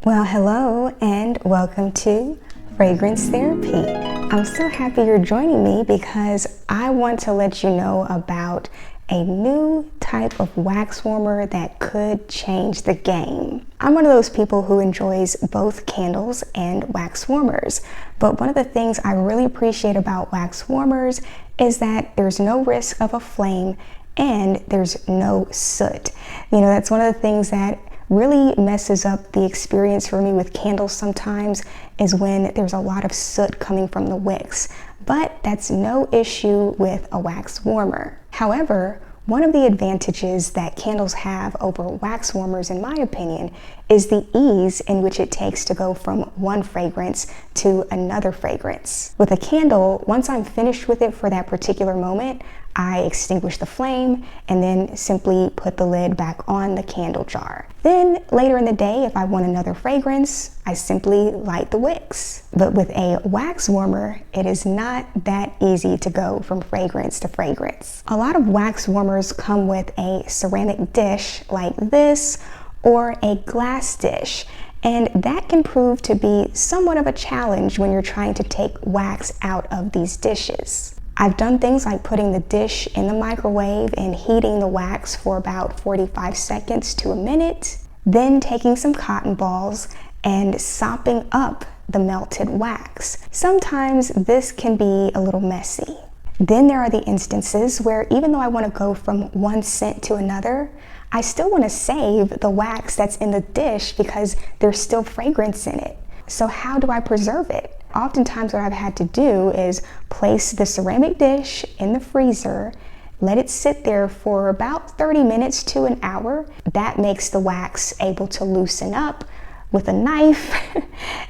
Well, hello and welcome to Fragrance Therapy. I'm so happy you're joining me because I want to let you know about a new type of wax warmer that could change the game. I'm one of those people who enjoys both candles and wax warmers, but one of the things I really appreciate about wax warmers is that there's no risk of a flame and there's no soot. You know, that's one of the things that really messes up the experience for me with candles sometimes is when there's a lot of soot coming from the wicks, but that's no issue with a wax warmer. However, one of the advantages that candles have over wax warmers, in my opinion, is the ease in which it takes to go from one fragrance to another fragrance. With a candle, once I'm finished with it for that particular moment, I extinguish the flame and then simply put the lid back on the candle jar. Then later in the day, if I want another fragrance, I simply light the wicks. But with a wax warmer, it is not that easy to go from fragrance to fragrance. A lot of wax warmers come with a ceramic dish like this or a glass dish. And that can prove to be somewhat of a challenge when you're trying to take wax out of these dishes. I've done things like putting the dish in the microwave and heating the wax for about 45 seconds to a minute, then taking some cotton balls and sopping up the melted wax. Sometimes this can be a little messy. Then there are the instances where even though I want to go from one scent to another, I still want to save the wax that's in the dish because there's still fragrance in it. So how do I preserve it? Oftentimes what I've had to do is place the ceramic dish in the freezer, let it sit there for about 30 minutes to an hour. That makes the wax able to loosen up with a knife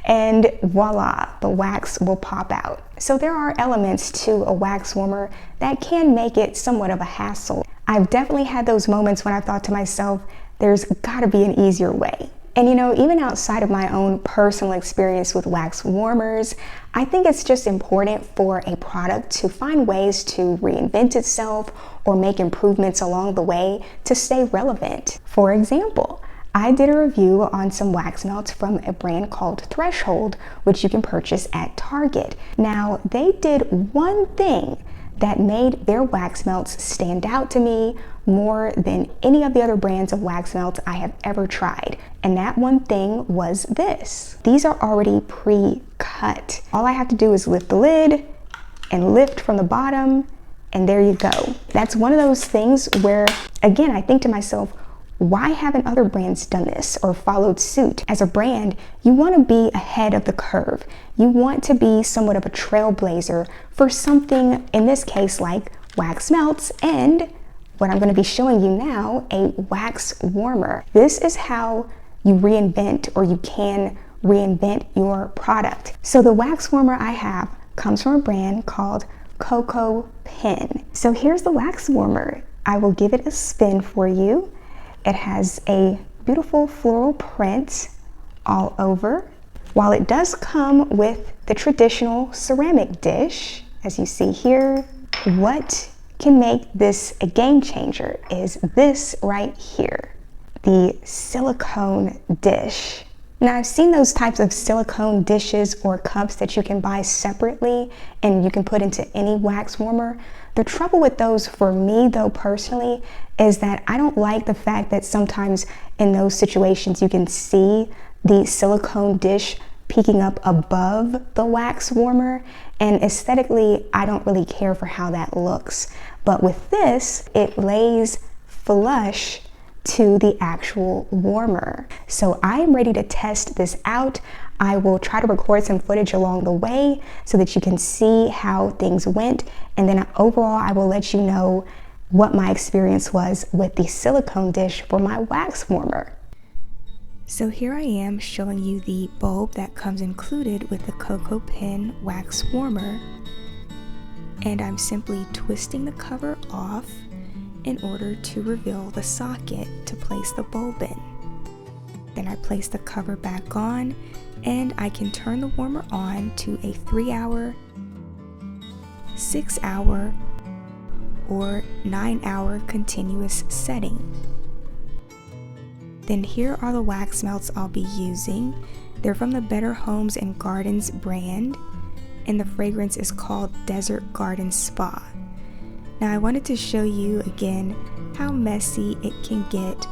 and voila, the wax will pop out. So there are elements to a wax warmer that can make it somewhat of a hassle. I've definitely had those moments when I thought to myself, there's gotta be an easier way. And you know, even outside of my own personal experience with wax warmers, I think it's just important for a product to find ways to reinvent itself or make improvements along the way to stay relevant. For example, I did a review on some wax melts from a brand called Threshold, which you can purchase at Target. Now, they did one thing that made their wax melts stand out to me more than any of the other brands of wax melts I have ever tried. And that one thing was this. These are already pre-cut. All I have to do is lift the lid and lift from the bottom, and there you go. That's one of those things where, again, I think to myself, why haven't other brands done this or followed suit? As a brand, you want to be ahead of the curve. You want to be somewhat of a trailblazer for something, in this case, like wax melts and what I'm going to be showing you now, a wax warmer. This is how you reinvent, or you can reinvent your product. So the wax warmer I have comes from a brand called Cocopin. So here's the wax warmer. I will give it a spin for you. It has a beautiful floral print all over. While it does come with the traditional ceramic dish, as you see here, what can make this a game changer is this right here, the silicone dish. Now, I've seen those types of silicone dishes or cups that you can buy separately and you can put into any wax warmer. The trouble with those for me, though, personally, is that I don't like the fact that sometimes in those situations you can see the silicone dish peeking up above the wax warmer, and aesthetically I don't really care for how that looks. But with this, it lays flush to the actual warmer. So I am ready to test this out. I will try to record some footage along the way so that you can see how things went, and then overall I will let you know what my experience was with the silicone dish for my wax warmer. So here I am showing you the bulb that comes included with the Cocopin wax warmer, and I'm simply twisting the cover off in order to reveal the socket to place the bulb in. Then I place the cover back on, and I can turn the warmer on to a 3-hour, 6-hour, or 9-hour continuous setting. Then here are the wax melts I'll be using. They're from the Better Homes and Gardens brand, and the fragrance is called Desert Garden Spa. Now I wanted to show you again how messy it can get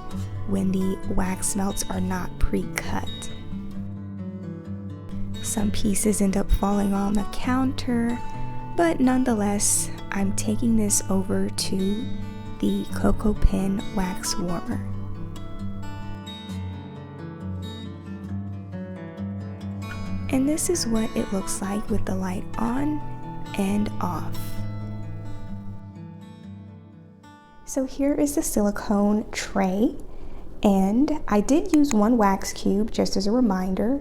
when the wax melts are not pre-cut. Some pieces end up falling on the counter, but nonetheless, I'm taking this over to the Cocopin wax warmer. And this is what it looks like with the light on and off. So here is the silicone tray, and I did use one wax cube just as a reminder.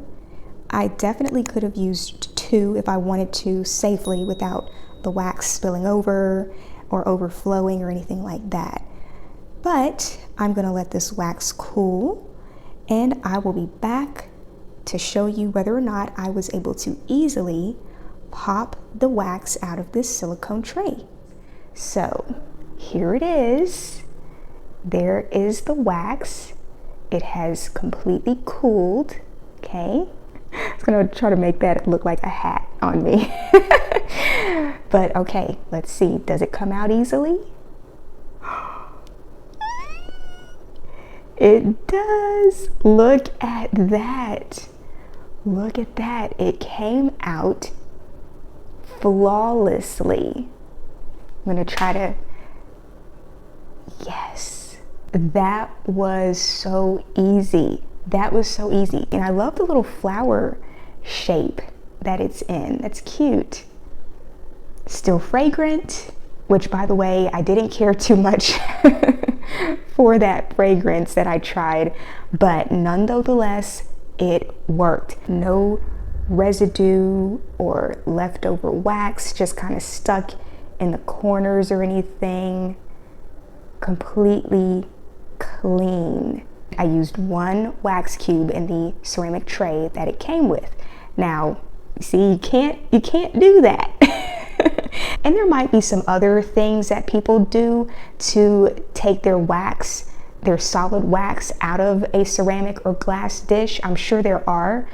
I definitely could have used two if I wanted to safely without the wax spilling over or overflowing or anything like that. But I'm gonna let this wax cool, and I will be back to show you whether or not I was able to easily pop the wax out of this silicone tray. So here it is. There is the wax. It has completely cooled, okay? I was gonna try to make that look like a hat on me. But okay, let's see. Does it come out easily? It does. Look at that. Look at that. It came out flawlessly. I'm gonna try to, yes. That was so easy. That was so easy. And I love the little flower shape that it's in. That's cute. Still fragrant, which by the way, I didn't care too much for that fragrance that I tried, but nonetheless, it worked. No residue or leftover wax just kind of stuck in the corners or anything. Completely clean. I used one wax cube in the ceramic tray that it came with. Now, see, you can't do that. And there might be some other things that people do to take their wax, their solid wax, out of a ceramic or glass dish. I'm sure there are,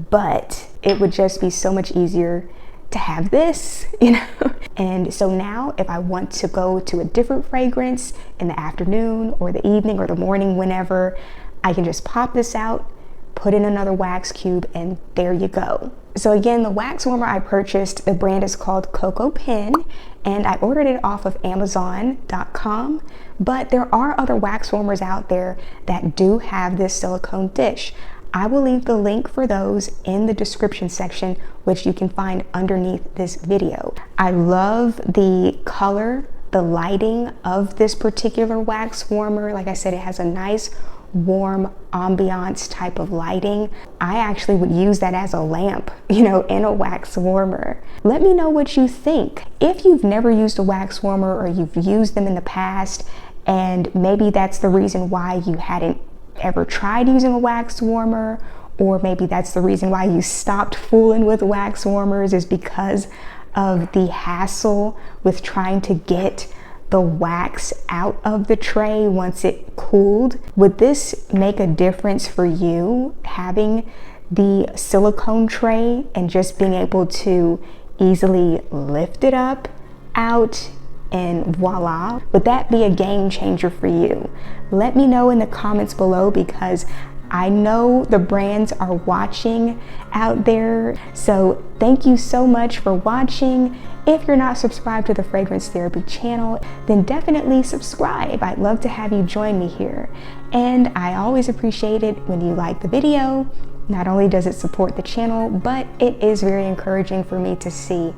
but it would just be so much easier to have this, you know? And so now if I want to go to a different fragrance in the afternoon or the evening or the morning, whenever, I can just pop this out, put in another wax cube, and there you go. So again, the wax warmer I purchased, the brand is called Cocopin, and I ordered it off of Amazon.com, but there are other wax warmers out there that do have this silicone dish. I will leave the link for those in the description section, which you can find underneath this video. I love the color, the lighting of this particular wax warmer. Like I said, it has a nice warm ambiance type of lighting. I actually would use that as a lamp, you know, in a wax warmer. Let me know what you think. If you've never used a wax warmer or you've used them in the past, and maybe that's the reason why you hadn't ever tried using a wax warmer, or maybe that's the reason why you stopped fooling with wax warmers, is because of the hassle with trying to get the wax out of the tray once it cooled. Would this make a difference for you, having the silicone tray and just being able to easily lift it up, out, and voila? Would that be a game changer for you? Let me know in the comments below, because I know the brands are watching out there. So thank you so much for watching. If you're not subscribed to the Fragrance Therapy channel, then definitely subscribe. I'd love to have you join me here. And I always appreciate it when you like the video. Not only does it support the channel, but it is very encouraging for me to see.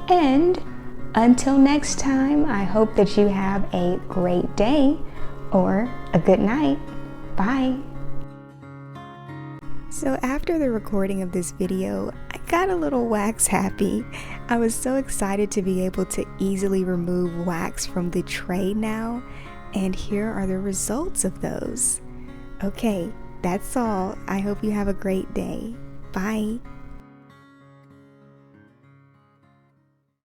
And until next time, I hope that you have a great day or a good night. Bye. So after the recording of this video, I got a little wax happy. I was so excited to be able to easily remove wax from the tray now, and here are the results of those. Okay, that's all. I hope you have a great day. Bye.